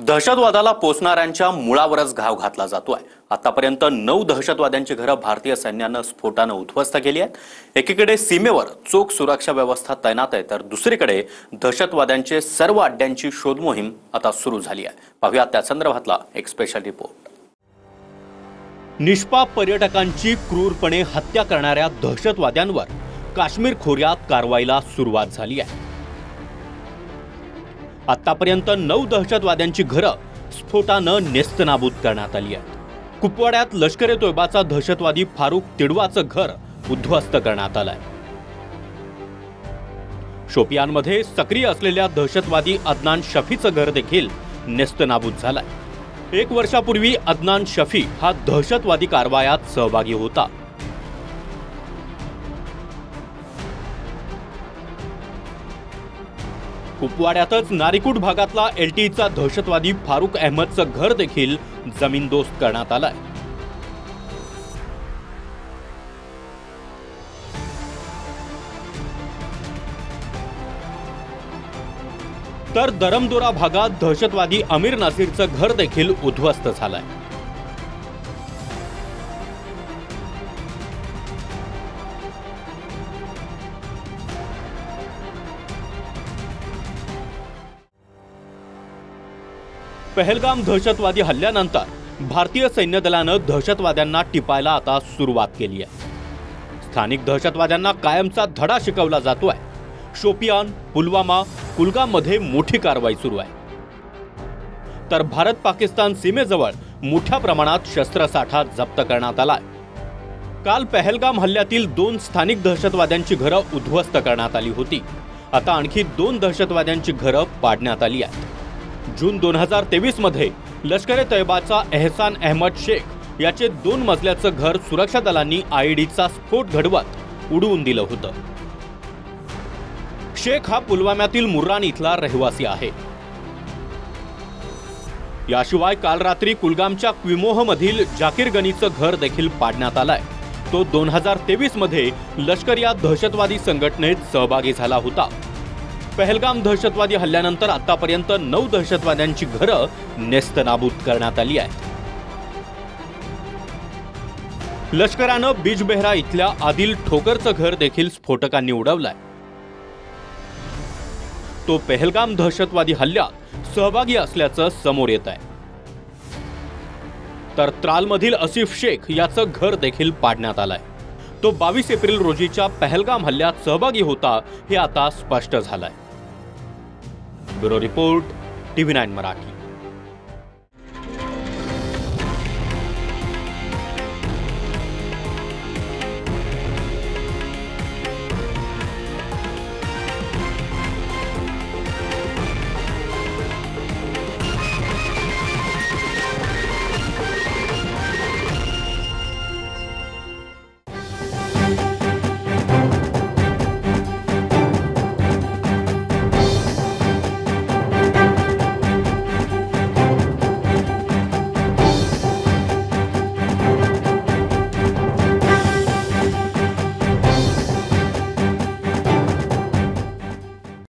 दहशतवादाला पोचणाऱ्यांच्या मुळावरच घाव घातला जातोय। आतापर्यंत 9 दहशतवाद्यांची घरं भारतीय सैन्यानं स्फोटानं उद्ध्वस्त केली आहेत। एकीकडे सीमेवर चोख सुरक्षा व्यवस्था तैनात आहे, तर दुसरीकडे दहशतवाद्यांचे सर्व अड्ड्यांची शोध मोहीम आता सुरू झाली आहे। पाहूया त्या संदर्भातला एक स्पेशल रिपोर्ट। निष्पाप पर्यटकांची क्रूरपणे हत्या करणाऱ्या दहशतवाद्यांवर काश्मीर खोऱ्यात कारवाईला सुरुवात झाली आहे। आतापर्यंत 9 दहशतवाद्यांची घरं स्फोटानं नेस्तनाबूत करण्यात आली आहेत। कुपवाड्यात लष्कर ए तोयबाचा दहशतवादी फारुख तिडवाचं घर उद्ध्वस्त करण्यात आलंय। शोपियानमध्ये सक्रिय असलेल्या दहशतवादी अदनान शफीचं घर देखील नेस्तनाबूत झालंय। 1 वर्षापूर्वी अदनान शफी हा दहशतवादी कारवायात सहभागी होता। कुपवाड्यातच नारिकुट भागातला एलटीईचा दहशतवादी फारुख अहमदचं घर देखील जमीनदोस्त करण्यात आलंय। तर दरमदोरा भागात दहशतवादी अमीर नासिरचं घर देखील उद्ध्वस्त झालंय। पहलगाम दहशतवादी हल्ल्यानंतर भारतीय सैन्य दलानं दहशतवाद्यांना टिपायला आता सुरुवात केली आहे। स्थानिक दहशतवाद्यांना कायमचा धडा शिकवला जातोय। शोपियान, पुलवामा, कुलगाममध्ये मोठी कारवाई सुरू आहे। तर भारत पाकिस्तान सीमेजवळ मोठ्या प्रमाणात शस्त्रसाठा जप्त करण्यात आलाय। काल पहलगाम हल्ल्यातील 2 स्थानिक दहशतवाद्यांची घरं उद्ध्वस्त करण्यात आली होती। आता आणखी 2 दहशतवाद्यांची घरं पाडण्यात आली आहेत। जून 2023 मध्ये लष्कर ए तैयबाचा एहसान अहमद शेख याचे 2 मजल्याचं घर सुरक्षा दलांनी आयईडीचा स्फोट घडवत उडवून दिलं होतं। शेख हा पुलवाम्यातील मुर्रान इथला रहिवासी आहे। याशिवाय काल रात्री कुलगामच्या क्विमोहमधील जाकीर गनीचं घर देखील पाडण्यात आलंय। तो 2023 मध्ये लष्कर या दहशतवादी संघटनेत सहभागी झाला होता। पहलगाम दहशतवादी हल्ल्यानंतर आतापर्यंत 9 दहशतवाद्यांची घरं नेस्तनाबूत करण्यात आली आहेत। लष्करानं बिजबेहरा इथल्या आदिल ठोकरचं घर देखील स्फोटकांनी उडवलंय। तो पहलगाम दहशतवादी हल्ल्यात सहभागी असल्याचं समोर येत आहे। तर त्रालमधील आसिफ शेख याचं घर देखील पाडण्यात आलंय। तो 22 एप्रिल रोजीच्या पहलगाम हल्ल्यात सहभागी होता, हे आता स्पष्ट झालंय। Bureau report, TV9 Marathi.